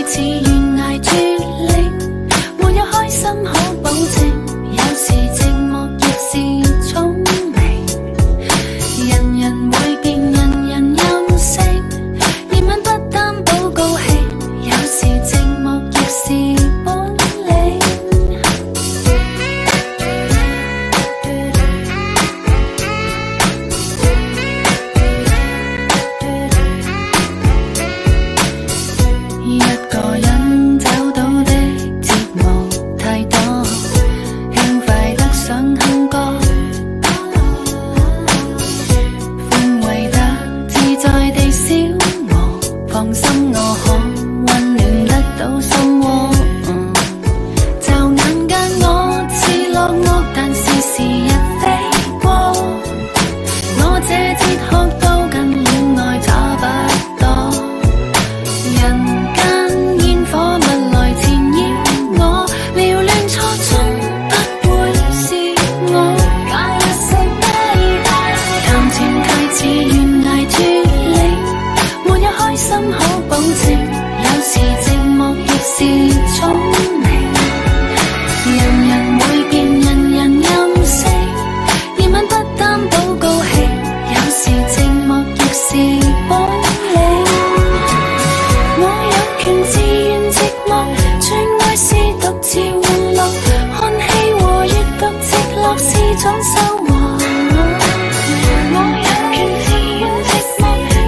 似懸崖絕嶺，沒有開心可保證，有時寂寞亦是聰明。人人會變，人人任性，熱吻不擔保高興，有時寂寞亦是本領。一個人找到的折磨太多，輕快得想哼歌，寬慰得自在地消磨，放心我可溫暖得到心窩。驟眼間我似落屋，但是日飛過，我這哲學都跟戀愛差不多。人間煙火物來纏繞我，撩亂初衷不會是我，假一些悲哀。談情太似懸崖絕嶺，沒有開心可保證，有時寂寞亦是聰明。人人會變，人人任性，熱吻不擔保高興，有時寂寞亦是本領。我有權自願寂寞，最愛是獨自玩樂，看戲和閱讀直落是種收穫。我有權自願寂寞，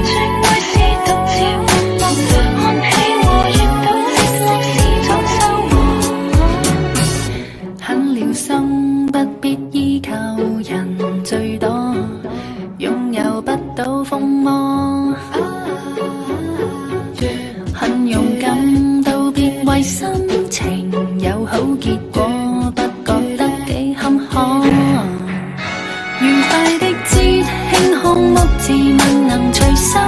最愛是獨自玩樂，看戲和閱讀直落是種收穫。狠了心不必依靠人最多，擁有不到風魔。很勇敢，道別為心情有好結果，不覺得幾坎坷。愉快的節慶項目自問能隨心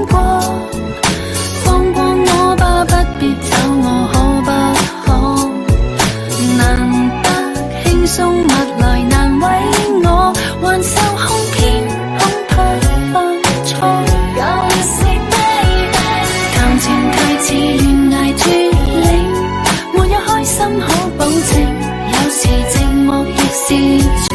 過，放過我吧，不必找我可不可？難得輕鬆物來難為我，還受控偏恐怕犯錯，有些悲哀。談情太似懸崖絕嶺，沒有開心可保證，有時寂寞亦是聰